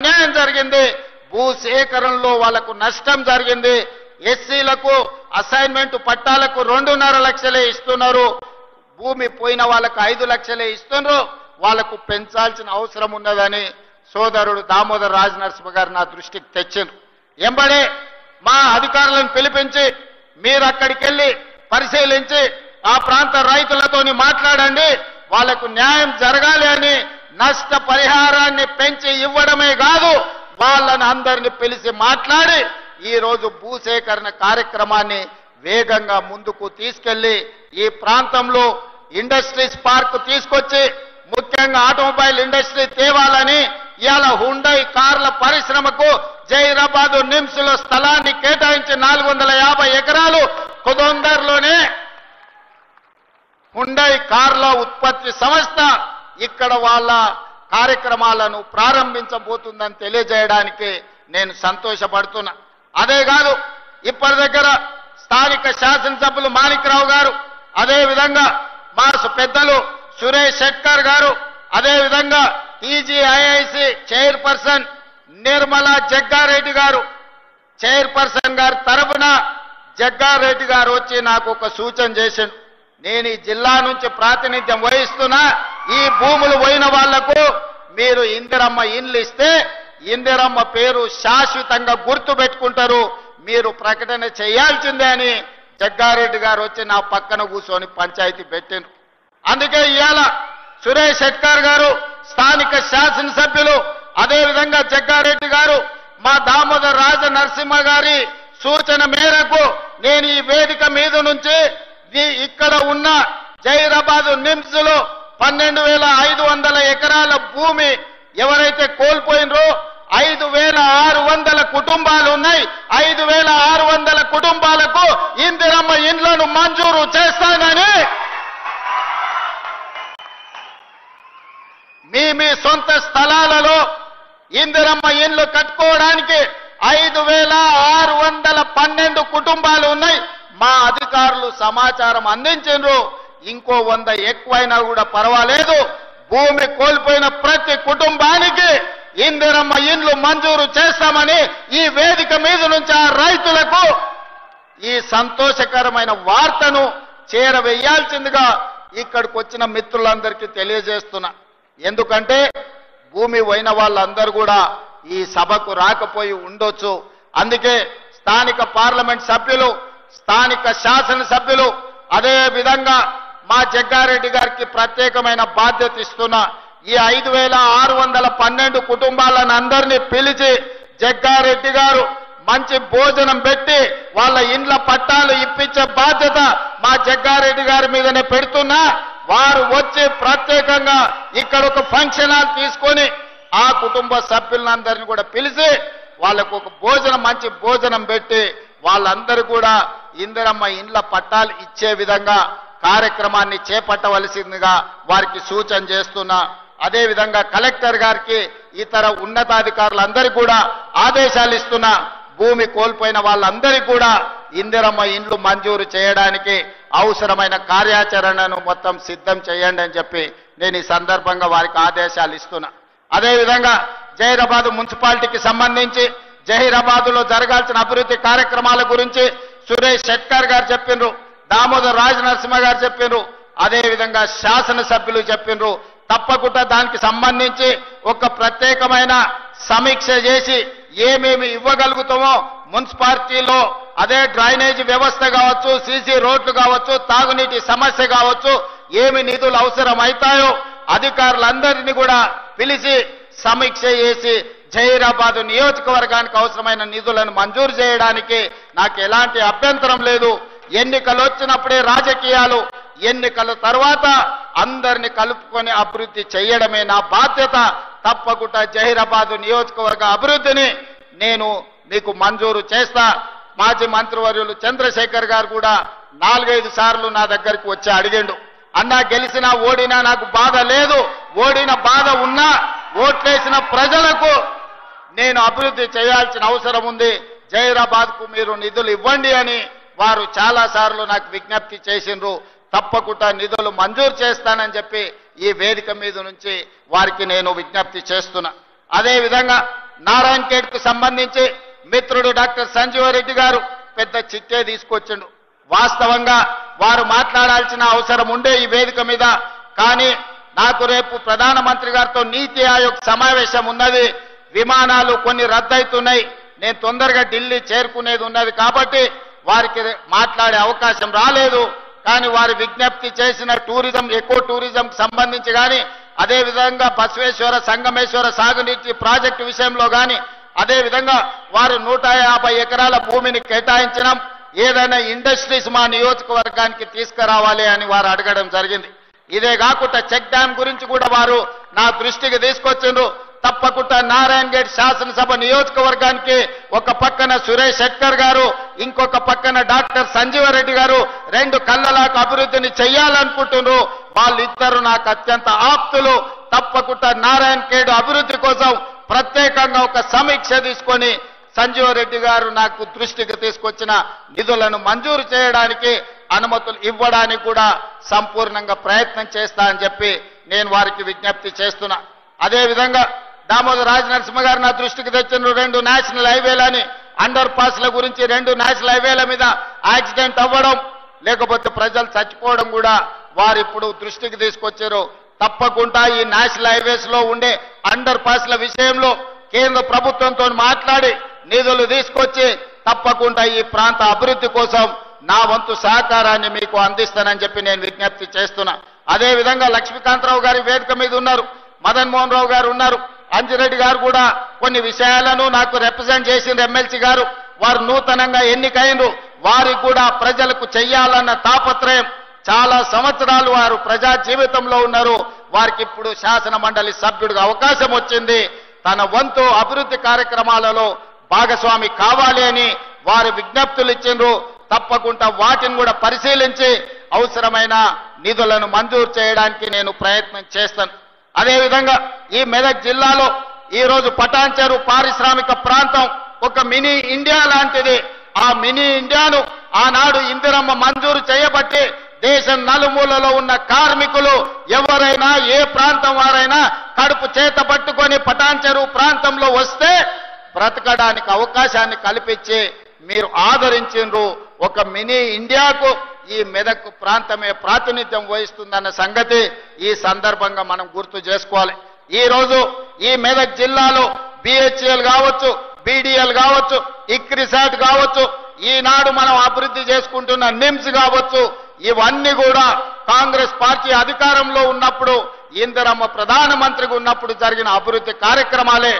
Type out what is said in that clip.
అన్యాయం జరిగింది, భూ సేకరణలో వాళ్ళకు నష్టం జరిగింది. ఎస్సీలకు అసైన్మెంట్ పట్టాలకు 2.5 లక్షలే ఇస్తున్నారు, భూమి పోయిన వాళ్ళకు 5 లక్షలే ఇస్తున్నారు. వాళ్ళకు పెంచాల్సిన అవసరం ఉన్నదని సోదరుడు దామోదర్ రాజనరసింహ గారు నా దృష్టికి తెచ్చారు. ఎంబడే మా అధికారులను పిలిపించి మీరు అక్కడికి వెళ్ళి పరిశీలించి ఆ ప్రాంత రైతులతోని మాట్లాడండి, వాళ్లకు న్యాయం జరగాలి అని నష్ట పరిహారాన్ని పెంచి ఇవ్వడమే కాదు వాళ్ళని అందరిని పిలిచి మాట్లాడి ఈ రోజు భూసేకరణ కార్యక్రమాన్ని వేగంగా ముందుకు తీసుకెళ్లి ఈ ప్రాంతంలో ఇండస్ట్రీస్ పార్క్ తీసుకొచ్చి ముఖ్యంగా ఆటోమొబైల్ ఇండస్ట్రీ తేవాలని ఇవాళ హుండై కార్ల పరిశ్రమకు జైరాబాద్ నిమ్స్ లో స్థలాన్ని కేటాయించి 450 ఎకరాలు కొదొందర్లోనే హుండై కార్ల ఉత్పత్తి సంస్థ ఇక్కడ వాళ్ళ కార్యక్రమాలను ప్రారంభించబోతుందని తెలియజేయడానికి నేను సంతోషపడుతున్నా. అదే కాదు ఇప్పటి దగ్గర స్థానిక శాసనసభ్యులు మాణిక్రావు గారు, అదే విధంగా మా పెద్దలు సురేష్ శెట్కర్ గారు, అదే విధంగా టీజీఐఐసి చైర్పర్సన్ నిర్మలా జగ్గారెడ్డి గారు, చైర్పర్సన్ గారి తరఫున జగ్గారెడ్డి గారు వచ్చి నాకు ఒక సూచన చేశారు. నేను ఈ జిల్లా నుంచి ప్రాతినిధ్యం వహిస్తున్నా, ఈ భూములు పోయిన వాళ్లకు మీరు ఇందిరమ్మ ఇండ్లు ఇస్తే ఇందిరమ్మ పేరు శాశ్వతంగా గుర్తు పెట్టుకుంటారు, మీరు ప్రకటన చేయాల్సిందే అని జగ్గారెడ్డి గారు వచ్చి నా పక్కన కూర్చొని పంచాయతీ పెట్టారు. అందుకే ఇవాళ సురేష్ శెట్కర్ గారు, స్థానిక శాసనసభ్యులు, అదేవిధంగా జగ్గారెడ్డి గారు, మా దామోదర్ రాజ నరసింహ గారి సూచన మేరకు నేను ఈ వేదిక మీద నుంచి ఇక్కడ ఉన్న జైరాబాద్ నిమ్స్ లో 12,500 ఎకరాల భూమి ఎవరైతే కోల్పోయినరో 5,600 కుటుంబాలు ఉన్నాయి. 5,600 కుటుంబాలకు ఇందిరమ్మ ఇండ్లను మంజూరు చేస్తానని మీ సొంత స్థలాలలో ఇందిరమ్మ ఇండ్లు కట్టుకోవడానికి 5,612 కుటుంబాలు ఉన్నాయి. మా అధికారులు సమాచారం అందించారు. ఇంకో 100 ఎక్కువైనా కూడా పర్వాలేదు, భూమి కోల్పోయిన ప్రతి కుటుంబానికి ఇందిరమ్మ ఇండ్లు మంజూరు చేస్తామని ఈ వేదిక మీద నుంచి ఆ రైతులకు ఈ సంతోషకరమైన వార్తను చేరవేయాల్సిందిగా ఇక్కడికి వచ్చిన మిత్రులందరికీ తెలియజేస్తున్నా. ఎందుకంటే భూమి పోయిన వాళ్ళందరూ కూడా ఈ సభకు రాకపోయి ఉండొచ్చు. అందుకే స్థానిక పార్లమెంట్ సభ్యులు, స్థానిక శాసనసభ్యులు, అదే విధంగా మా జగ్గారెడ్డి గారికి ప్రత్యేకమైన బాధ్యత ఇస్తున్నా. ఈ 5,612 కుటుంబాలను అందరినీ పిలిచి జగ్గారెడ్డి గారు మంచి భోజనం పెట్టి వాళ్ళ ఇండ్ల పట్టాలు ఇప్పించే బాధ్యత మా జగ్గారెడ్డి గారి మీదనే పెడుతున్నా. వారు వచ్చి ప్రత్యేకంగా ఇక్కడ ఒక ఫంక్షన్ హాల్ తీసుకొని ఆ కుటుంబ సభ్యులందరినీ కూడా పిలిచి వాళ్ళకు ఒక మంచి భోజనం పెట్టి వాళ్ళందరూ కూడా ఇందిరమ్మ ఇండ్ల పట్టాలు ఇచ్చే విధంగా కార్యక్రమాన్ని చేపట్టవలసిందిగా వారికి సూచన చేస్తున్నా. అదే విధంగా కలెక్టర్ గారికి ఇతర ఉన్నతాధికారులందరికీ కూడా ఆదేశాలు ఇస్తున్నా. భూమి కోల్పోయిన వాళ్ళందరికీ కూడా ఇందిరమ్మ ఇండ్లు మంజూరు చేయడానికి అవసరమైన కార్యాచరణను మొత్తం సిద్ధం చేయండి అని చెప్పి నేను ఈ సందర్భంగా వారికి ఆదేశాలు ఇస్తున్నా. అదే విధంగా జహీరాబాద్ మున్సిపాలిటీకి సంబంధించి జహీరాబాద్లో జరగాల్సిన అభివృద్ధి కార్యక్రమాల గురించి సురేష్ శెట్కర్ గారు చెప్పినారు, దామోదర్ రాజ నరసింహ గారు చెప్పినారు, అదే విధంగా శాసనసభ్యులు చెప్పినారు. తప్పకుండా దానికి సంబంధించి ఒక ప్రత్యేకమైన సమీక్ష చేసి ఏమేమి ఇవ్వగలుగుతామో మున్సిపాలిటీలో అదే డ్రైనేజ్ వ్యవస్థ కావచ్చు, సీసీ రోడ్లు కావచ్చు, తాగునీటి సమస్య కావచ్చు, ఏమి నిధులు అవసరం అవుతాయో అధికారులందరినీ కూడా పిలిచి సమీక్ష చేసి జహీరాబాద్ నియోజకవర్గానికి అవసరమైన నిధులను మంజూరు చేయడానికి నాకు ఎలాంటి అభ్యంతరం లేదు. ఎన్నికలు వచ్చినప్పుడే రాజకీయాలు, ఎన్నికల తర్వాత అందరిని కలుపుకొని అభివృద్ధి చేయడమే నా బాధ్యత. తప్పకుండా జహీరాబాద్ నియోజకవర్గ అభివృద్ధిని నేను మీకు మంజూరు చేస్తా. మాజీ మంత్రివర్యులు చంద్రశేఖర్ గారు కూడా 4-5 సార్లు నా దగ్గరికి వచ్చి అడిగిండు, అన్నా గెలిచినా ఓడినా నాకు బాధ లేదు, ఓడిన బాధ ఉన్నా ఓట్లేసిన ప్రజలకు నేను అభివృద్ధి చేయాల్సిన అవసరం ఉంది, జహీరాబాద్కు మీరు నిధులు ఇవ్వండి అని వారు చాలా సార్లు నాకు విజ్ఞప్తి చేసిండ్రు. తప్పకుండా నిధులు మంజూరు చేస్తానని చెప్పి ఈ వేదిక మీద నుంచి వారికి నేను విజ్ఞప్తి చేస్తున్నా. అదే విధంగా నారాయణ్ ఖేడ్ కు సంబంధించి మిత్రుడు డాక్టర్ సంజీవరెడ్డి గారు పెద్ద చిట్టే తీసుకొచ్చిండు. వాస్తవంగా వారు మాట్లాడాల్సిన అవసరం ఉండే ఈ వేదిక మీద. కానీ నాకు రేపు ప్రధానమంత్రి గారితో నీతి ఆయోగ్ సమావేశం ఉన్నది. విమానాలు కొన్ని రద్దయితున్నాయి. నేను తొందరగా ఢిల్లీ చేరుకునేది ఉన్నది కాబట్టి వారికి మాట్లాడే అవకాశం రాలేదు. కానీ వారి విజ్ఞప్తి చేసిన టూరిజం, ఎకో టూరిజం సంబంధించి కానీ, అదేవిధంగా బసవేశ్వర సంగమేశ్వర సాగునీటి ప్రాజెక్టు విషయంలో కానీ, అదేవిధంగా వారు 150 ఎకరాల భూమిని కేటాయించడం, ఏదైనా ఇండస్ట్రీస్ మా నియోజకవర్గానికి తీసుకురావాలి అని వారు అడగడం జరిగింది. ఇదే కాకుండా చెక్ డ్యాం గురించి కూడా వారు నా దృష్టికి తీసుకొచ్చిండ్రు. తప్పకుండా నారాయణ్ ఖేడ్ శాసనసభ నియోజకవర్గానికి ఒక పక్కన సురేష్ శెట్కర్ గారు, ఇంకొక పక్కన డాక్టర్ సంజీవరెడ్డి గారు 2 కళ్ళలాకు అభివృద్ధిని చెయ్యాలనుకుంటున్నారు. వాళ్ళిద్దరు నాకు అత్యంత ఆప్తులు. తప్పకుండా నారాయణ్ ఖేడ్ అభివృద్ధి కోసం ప్రత్యేకంగా ఒక సమీక్ష తీసుకొని సంజీవరెడ్డి గారు నాకు దృష్టికి తీసుకొచ్చిన నిధులను మంజూరు చేయడానికి, అనుమతులు ఇవ్వడానికి కూడా సంపూర్ణంగా ప్రయత్నం చేస్తా అని చెప్పి నేను వారికి విజ్ఞప్తి చేస్తున్నా. అదేవిధంగా దామోదర్ రాజనరసింహ గారు నా దృష్టికి తెచ్చిన 2 నేషనల్ హైవేలని, అండర్ పాస్ల గురించి 2 నేషనల్ హైవేల మీద యాక్సిడెంట్ అవ్వడం, లేకపోతే ప్రజలు చచ్చిపోవడం కూడా వారు ఇప్పుడు దృష్టికి తీసుకొచ్చారు. తప్పకుండా ఈ నేషనల్ హైవేస్ లో ఉండే అండర్ పాస్ల విషయంలో కేంద్ర ప్రభుత్వంతో మాట్లాడి నిధులు తీసుకొచ్చి తప్పకుండా ఈ ప్రాంత అభివృద్ధి కోసం నా వంతు సహకారాన్ని మీకు అందిస్తానని చెప్పి నేను విజ్ఞప్తి చేస్తున్నా. అదేవిధంగా లక్ష్మీకాంతరావు గారి వేదిక మీద ఉన్నారు, మదన్ మోహన్ రావు గారు ఉన్నారు, అంజిరెడ్డి గారు కూడా కొన్ని విషయాలను నాకు రిప్రజెంట్ చేసిన ఎమ్మెల్సీ గారు, వారు నూతనంగా ఎన్నికైనరు. వారికి కూడా ప్రజలకు చెయ్యాలన్న తాపత్రయం, చాలా సంవత్సరాలు వారు ప్రజా జీవితంలో ఉన్నారు. వారికి ఇప్పుడు శాసన మండలి సభ్యుడిగా అవకాశం వచ్చింది. తన వంతు అభివృద్ధి కార్యక్రమాలలో భాగస్వామి కావాలి అని వారు విజ్ఞప్తులు ఇచ్చిండ్రు. తప్పకుండా వాటిని కూడా పరిశీలించి అవసరమైన నిధులను మంజూరు చేయడానికి నేను ప్రయత్నం చేస్తాను. అదేవిధంగా ఈ మెదక్ జిల్లాలో ఈ రోజు పటాన్చెరు పారిశ్రామిక ప్రాంతం ఒక మినీ ఇండియా లాంటిది. ఆ మినీ ఇండియాను ఆనాడు ఇందిరమ్మ మంజూరు చేయబట్టి దేశం నలుమూలలో ఉన్న కార్మికులు ఎవరైనా ఏ ప్రాంతం వారైనా కడుపు చేత పట్టుకొని పటాన్చెరు ప్రాంతంలో వస్తే బ్రతకడానికి అవకాశాన్ని కల్పించి మీరు ఆదరించిండ్రు. ఒక మినీ ఇండియాకు ఈ మెదక్ ప్రాంతమే ప్రాతినిధ్యం వహిస్తుందన్న సంగతి ఈ సందర్భంగా మనం గుర్తు చేసుకోవాలి. ఈ రోజు ఈ మెదక్ జిల్లాలో బిహెచ్ఎల్ కావచ్చు, బీడీఎల్ కావచ్చు, ఇక్రిసాట్ కావచ్చు, ఈనాడు మనం అభివృద్ధి చేసుకుంటున్న నిమ్స్ కావచ్చు, ఇవన్నీ కూడా కాంగ్రెస్ పార్టీ అధికారంలో ఉన్నప్పుడు ఇందిరమ్మ ప్రధానమంత్రిగా ఉన్నప్పుడు జరిగిన అభివృద్ధి కార్యక్రమాలే.